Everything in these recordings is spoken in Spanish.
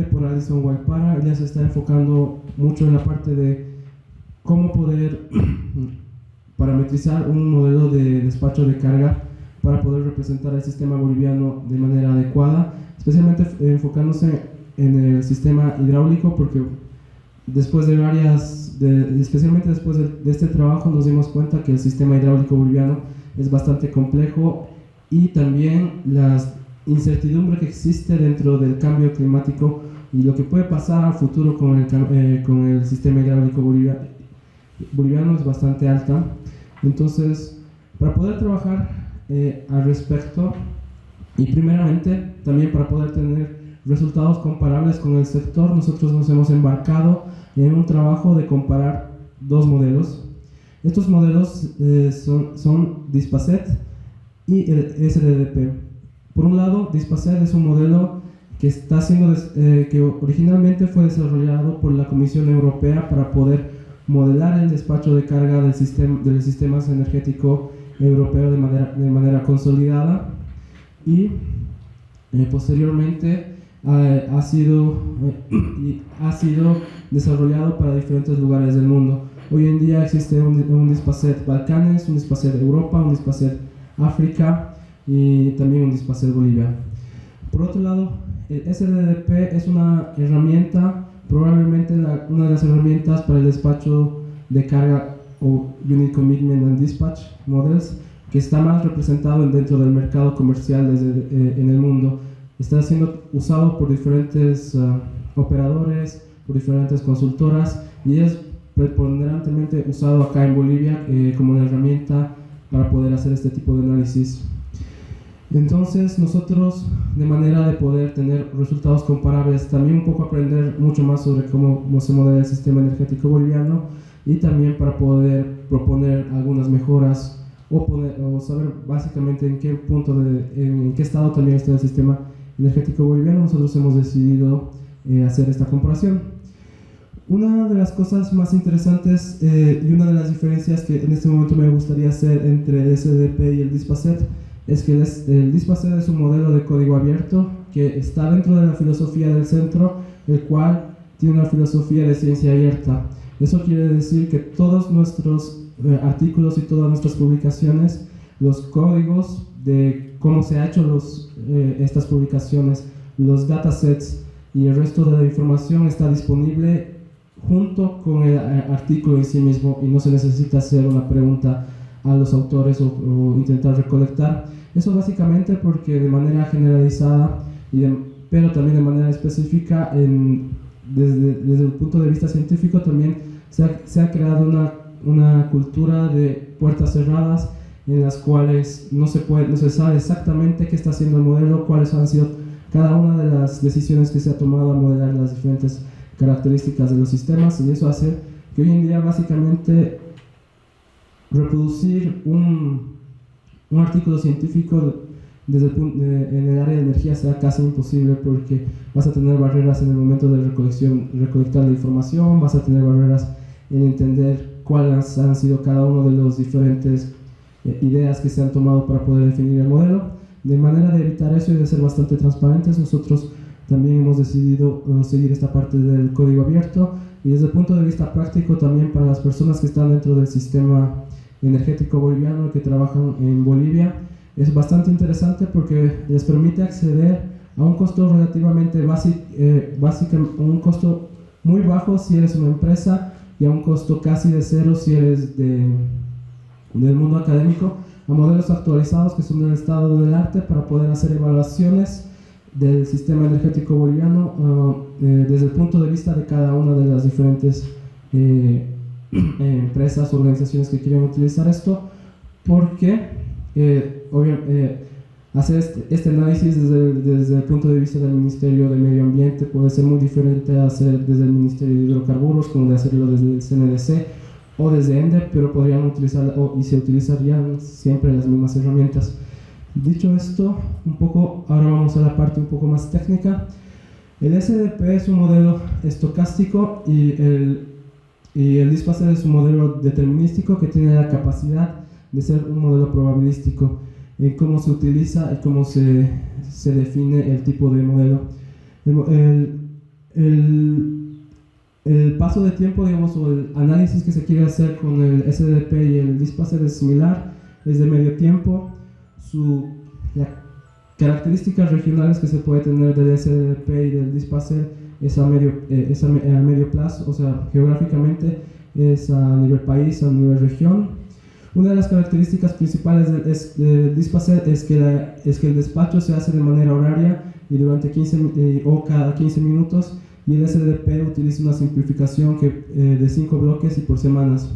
especialmente por Alison Waipara. Ella se está enfocando mucho en la parte de cómo poder parametrizar un modelo de despacho de carga para poder representar el sistema boliviano de manera adecuada, especialmente enfocándose en el sistema hidráulico, porque después de especialmente después de este trabajo nos dimos cuenta que el sistema hidráulico boliviano es bastante complejo, y también la incertidumbre que existe dentro del cambio climático y lo que puede pasar a futuro con el sistema hidráulico boliviano es bastante alta. Entonces, para poder trabajar al respecto, y primeramente también para poder tener resultados comparables con el sector, nosotros nos hemos embarcado en un trabajo de comparar dos modelos. Estos modelos son Dispacet y el SDDP. Por un lado, Dispacet es un modelo que originalmente fue desarrollado por la Comisión Europea para poder modelar el despacho de carga del sistema energético europeo de manera consolidada, y posteriormente ha sido desarrollado para diferentes lugares del mundo. Hoy en día existe un Dispacet Balcanes, un Dispacet Europa, un Dispacet África y también un Dispacet Bolivia. Por otro lado, el SDDP es una herramienta, probablemente una de las herramientas para el despacho de carga o Unit Commitment and Dispatch Models, que está más representado dentro del mercado comercial en el mundo. Está siendo usado por diferentes operadores, por diferentes consultoras, y es preponderantemente usado acá en Bolivia como una herramienta para poder hacer este tipo de análisis. Entonces nosotros, de manera de poder tener resultados comparables, también un poco aprender mucho más sobre cómo se modela el sistema energético boliviano, y también para poder proponer algunas mejoras o saber básicamente en qué estado también está el sistema energético boliviano, nosotros hemos decidido hacer esta comparación. Una de las cosas más interesantes y una de las diferencias que en este momento me gustaría hacer entre el SDP y el Dispacet es que el Dispacet es un modelo de código abierto que está dentro de la filosofía del centro, el cual tiene una filosofía de ciencia abierta. Eso quiere decir que todos nuestros artículos y todas nuestras publicaciones, los códigos de cómo se ha hecho estas publicaciones, los datasets y el resto de la información está disponible junto con el artículo en sí mismo, y no se necesita hacer una pregunta a los autores o intentar recolectar. Eso básicamente porque de manera generalizada, pero también de manera específica, desde el punto de vista científico también se ha creado una cultura de puertas cerradas en las cuales no se sabe exactamente qué está haciendo el modelo, cuáles han sido cada una de las decisiones que se ha tomado a modelar las diferentes características de los sistemas, y eso hace que hoy en día básicamente reproducir un artículo científico en el área de energía sea casi imposible, porque vas a tener barreras en el momento de recolectar la información, vas a tener barreras en entender cuáles han sido cada uno de los diferentes ideas que se han tomado para poder definir el modelo. De manera de evitar eso y de ser bastante transparentes, nosotros también hemos decidido seguir esta parte del código abierto, y desde el punto de vista práctico también para las personas que están dentro del sistema energético boliviano y que trabajan en Bolivia, es bastante interesante porque les permite acceder a un costo relativamente básico, un costo muy bajo si eres una empresa, y a un costo casi de cero si eres del mundo académico, a modelos actualizados que son del estado del arte, para poder hacer evaluaciones del sistema energético boliviano desde el punto de vista de cada una de las diferentes empresas o organizaciones que quieren utilizar esto, porque hacer este análisis desde el punto de vista del Ministerio de Medio Ambiente puede ser muy diferente a hacer desde el Ministerio de Hidrocarburos, como de hacerlo desde el CNDC o desde ENDE, pero podrían utilizar y se utilizarían siempre las mismas herramientas. Dicho esto, ahora vamos a la parte un poco más técnica. El SDP es un modelo estocástico y el Dispacet es un modelo determinístico que tiene la capacidad de ser un modelo probabilístico en cómo se utiliza y cómo se define el tipo de modelo. El paso de tiempo, digamos, o el análisis que se quiere hacer con el SDP y el DISPACET es similar, es de medio tiempo. Las características regionales que se puede tener del SDP y del DISPACET es a medio plazo, o sea, geográficamente es a nivel país, a nivel región. Una de las características principales del DISPACET es que el despacho se hace de manera horaria y durante 15 o cada 15 minutos, y el SDP utiliza una simplificación de 5 bloques y por semanas.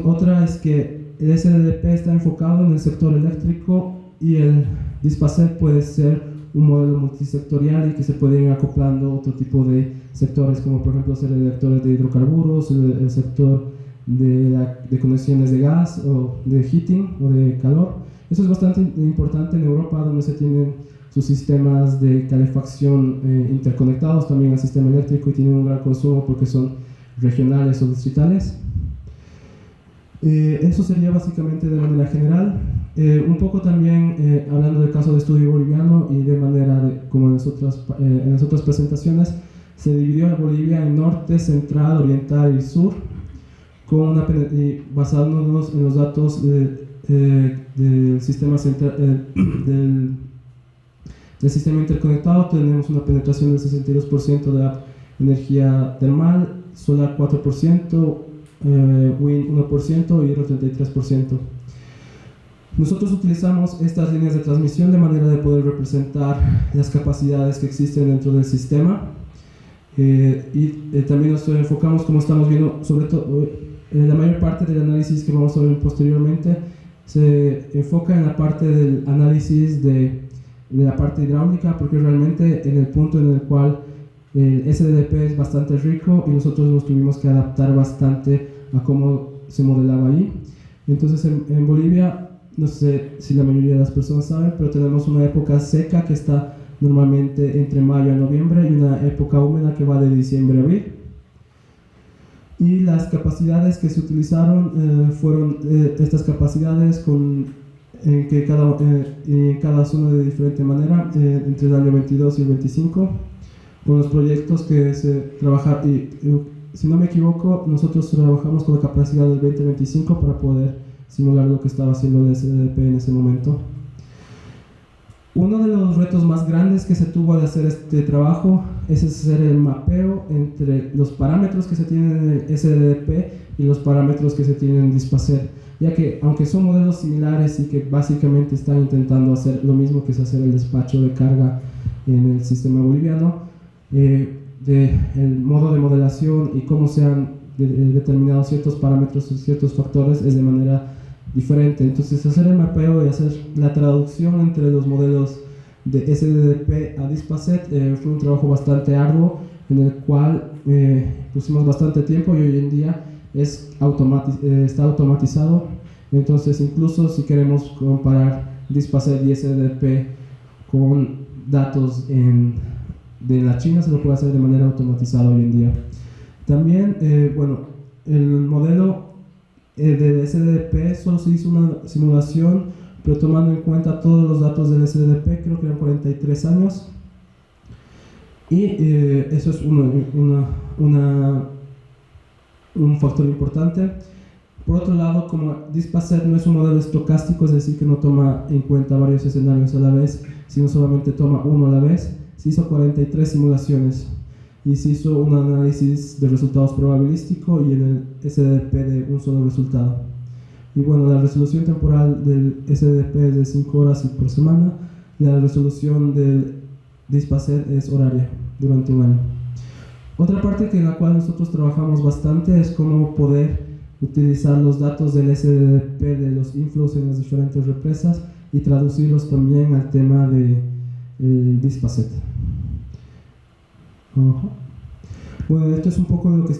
Otra es que el SDP está enfocado en el sector eléctrico y el DISPACET puede ser un modelo multisectorial y que se pueden ir acoplando otro tipo de sectores, como por ejemplo ser el sector de hidrocarburos, el sector de conexiones de gas o de heating o de calor. Eso es bastante importante en Europa, donde se tienen sus sistemas de calefacción interconectados también al sistema eléctrico y tienen un gran consumo porque son regionales o distritales. Eso sería básicamente de manera general. Un poco también hablando del caso de estudio boliviano y de manera como en las otras presentaciones, se dividió a Bolivia en norte, central, oriental y sur, basándonos en los datos del sistema central, del sistema interconectado. Tenemos una penetración del 62% de la energía termal, solar 4%, wind 1% y hidro 33%. Nosotros utilizamos estas líneas de transmisión de manera de poder representar las capacidades que existen dentro del sistema, y también nos enfocamos, como estamos viendo, sobre todo la mayor parte del análisis que vamos a ver posteriormente se enfoca en la parte del análisis de la parte hidráulica, porque realmente en el punto en el cual el SDP es bastante rico y nosotros nos tuvimos que adaptar bastante a cómo se modelaba ahí. Entonces en Bolivia, no sé si la mayoría de las personas saben, pero tenemos una época seca que está normalmente entre mayo a noviembre y una época húmeda que va de diciembre a abril. Y las capacidades que se utilizaron fueron estas capacidades en cada zona de diferente manera, entre el año 22 y el 25, con los proyectos que se trabajaron. Y si no me equivoco, nosotros trabajamos con la capacidad del 2025 para poder simular lo que estaba haciendo el SDP en ese momento. Uno de los retos más grandes que se tuvo al hacer este trabajo es hacer el mapeo entre los parámetros que se tienen en el SDP y los parámetros que se tienen en DISPACET, ya que aunque son modelos similares y que básicamente están intentando hacer lo mismo que es hacer el despacho de carga en el sistema boliviano, el modo de modelación y cómo se han determinado ciertos parámetros y ciertos factores es de manera diferente. Entonces hacer el mapeo y hacer la traducción entre los modelos de SDP a DISPACET fue un trabajo bastante arduo, en el cual pusimos bastante tiempo y hoy en día está automatizado. Entonces incluso si queremos comparar DISPACET y SDP con datos de la China, se lo puede hacer de manera automatizada hoy en día. También, el modelo del SDP solo se hizo una simulación, pero tomando en cuenta todos los datos del SDP, creo que eran 43 años. Y eso es un factor importante. Por otro lado, como DISPACET no es un modelo estocástico, es decir, que no toma en cuenta varios escenarios a la vez, sino solamente toma uno a la vez, se hizo 43 simulaciones y se hizo un análisis de resultados probabilístico y en el SDP de un solo resultado. Y bueno, la resolución temporal del SDP es de 5 horas por semana, la resolución del DISPACET es horaria durante un año. Otra parte en la cual nosotros trabajamos bastante es cómo poder utilizar los datos del SDP de los inflows en las diferentes represas y traducirlos también al tema del DISPACET. Bueno, esto es un poco de lo que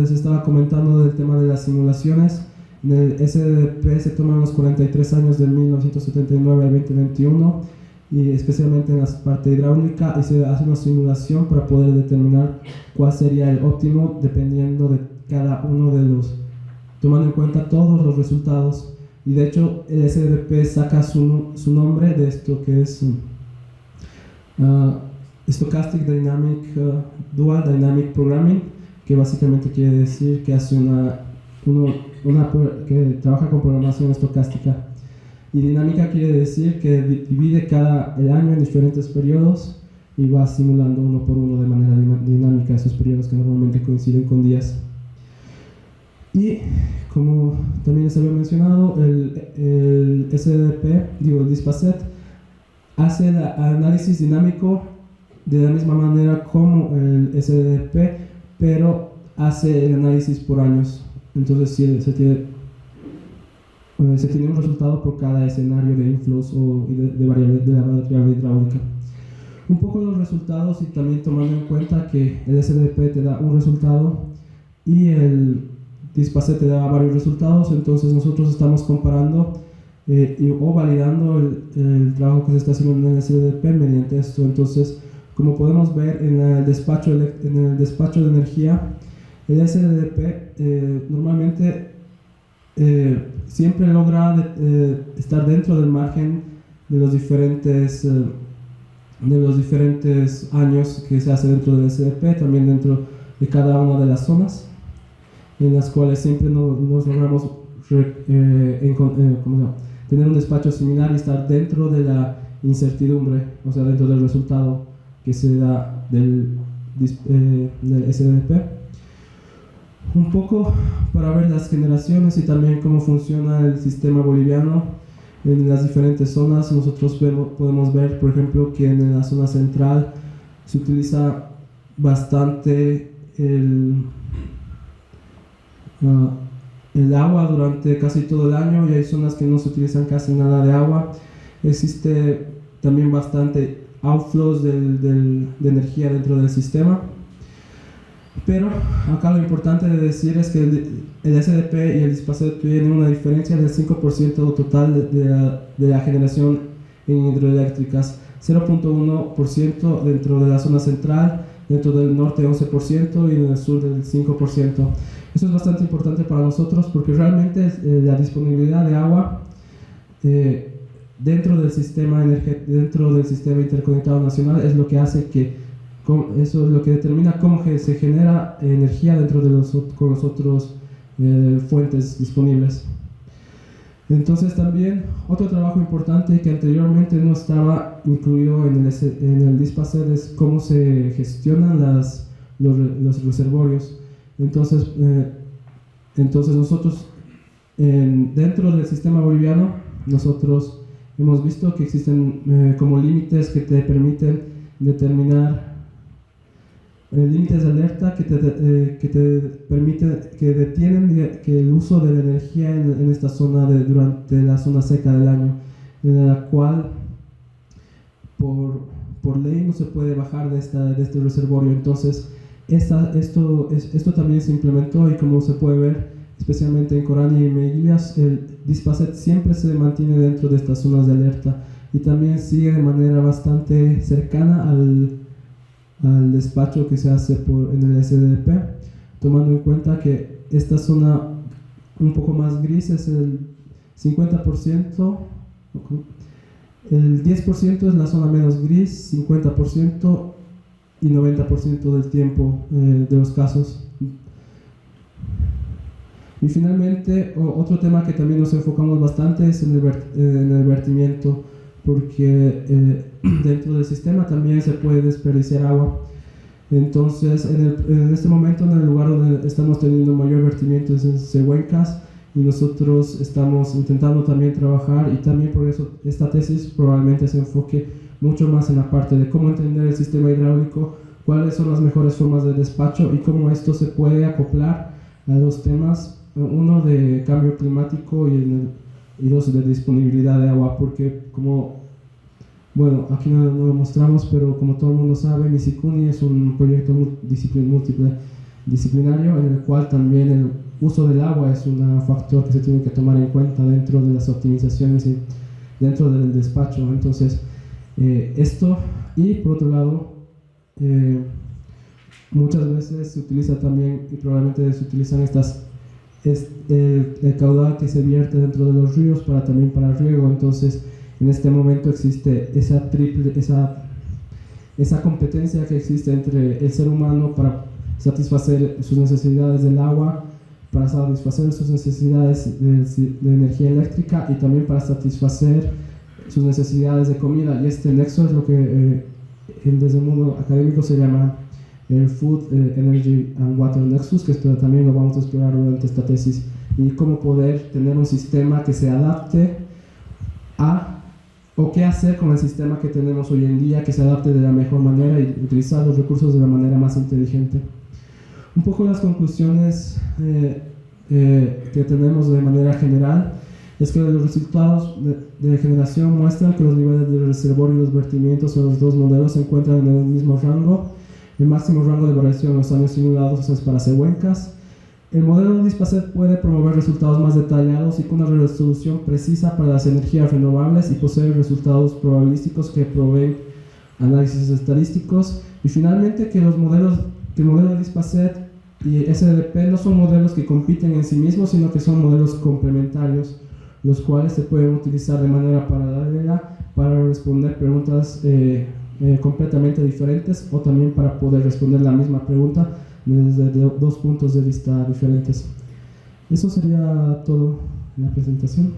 les estaba comentando del tema de las simulaciones. En el SDP se toman los 43 años del 1979 al 2021 y especialmente en la parte hidráulica, y se hace una simulación para poder determinar cuál sería el óptimo dependiendo de cada uno de los, tomando en cuenta todos los resultados. Y de hecho el SDP saca su nombre de esto que es Stochastic Dynamic, Dual Dynamic Programming, que básicamente quiere decir que hace que trabaja con programación estocástica. Y dinámica quiere decir que divide el año en diferentes periodos y va simulando uno por uno de manera dinámica esos periodos que normalmente coinciden con días. Y como también les había mencionado, el SDP, el DISPACET, hace el análisis dinámico de la misma manera como el SDP, pero hace el análisis por años. Entonces se tiene un resultado por cada escenario de inflows o de la variable hidráulica. Un poco los resultados, y también tomando en cuenta que el SDP te da un resultado y el DISPACET te da varios resultados, entonces nosotros estamos comparando o validando el trabajo que se está haciendo en el SDP mediante esto. Entonces, como podemos ver en el despacho de energía, el SDP normalmente siempre logra estar dentro del margen de los diferentes años que se hace dentro del SDP, también dentro de cada una de las zonas, en las cuales siempre nos logramos tener un despacho similar y estar dentro de la incertidumbre, o sea, dentro del resultado que se da del SDP. Un poco para ver las generaciones y también cómo funciona el sistema boliviano en las diferentes zonas. Nosotros podemos ver, por ejemplo, que en la zona central se utiliza bastante el agua durante casi todo el año, y hay zonas que no se utilizan casi nada de agua. Existe también bastante outflows de energía dentro del sistema, pero acá lo importante de decir es que el SDP y el DISPACET tienen una diferencia del 5% total de la generación en hidroeléctricas, 0.1% dentro de la zona central, dentro del norte 11% y en el sur del 5%. Eso es bastante importante para nosotros porque realmente la disponibilidad de agua dentro del sistema interconectado nacional es lo que hace eso es lo que determina cómo se genera energía dentro de con los otros fuentes disponibles. Entonces también otro trabajo importante que anteriormente no estaba incluido en el DISPACET es cómo se gestionan los reservorios. Entonces nosotros dentro del sistema boliviano nosotros hemos visto que existen como límites que te permiten determinar límites de alerta que te permiten, que detienen que el uso de la energía en esta zona durante la zona seca del año, en la cual por ley no se puede bajar de este reservorio. Entonces esto también se implementó, y como se puede ver especialmente en Corani y Meguillas, el DISPACET siempre se mantiene dentro de estas zonas de alerta y también sigue de manera bastante cercana al despacho que se hace en el SDP, tomando en cuenta que esta zona un poco más gris es el 50%, el 10% es la zona menos gris, 50% y 90% del tiempo de los casos. Y finalmente, otro tema que también nos enfocamos bastante es en el vertimiento, porque dentro del sistema también se puede desperdiciar agua. Entonces, en este momento, en el lugar donde estamos teniendo mayor vertimiento es en Cehuencas, y nosotros estamos intentando también trabajar, y también por eso esta tesis probablemente se enfoque mucho más en la parte de cómo entender el sistema hidráulico, cuáles son las mejores formas de despacho y cómo esto se puede acoplar a los temas, uno de cambio climático y dos de disponibilidad de agua, porque bueno, aquí no lo mostramos, pero como todo el mundo sabe, Misikuni es un proyecto multidisciplinario en el cual también el uso del agua es un factor que se tiene que tomar en cuenta dentro de las optimizaciones y dentro del despacho. Entonces, esto, y por otro lado, muchas veces se utiliza también, y probablemente se utilizan el caudal que se vierte dentro de los ríos también para riego. Entonces, en este momento existe esa esa competencia que existe entre el ser humano para satisfacer sus necesidades del agua, para satisfacer sus necesidades de energía eléctrica y también para satisfacer sus necesidades de comida. Y este nexo es lo que desde el mundo académico se llama el Food, Energy and Water Nexus, que esto también lo vamos a explorar durante esta tesis, y cómo poder tener un sistema que se adapte o qué hacer con el sistema que tenemos hoy en día, que se adapte de la mejor manera y utilizar los recursos de la manera más inteligente. Un poco las conclusiones que tenemos de manera general es que los resultados de generación muestran que los niveles de reservorio y los vertimientos en los dos modelos se encuentran en el mismo rango. El máximo rango de variación en los años simulados es para Cehuencas. El modelo Dispacet puede promover resultados más detallados y con una resolución precisa para las energías renovables y posee resultados probabilísticos que proveen análisis estadísticos. Y finalmente que el modelo Dispacet y SDP no son modelos que compiten en sí mismos, sino que son modelos complementarios, los cuales se pueden utilizar de manera paralela para responder preguntas completamente diferentes o también para poder responder la misma pregunta desde dos puntos de vista diferentes. Eso sería todo en la presentación.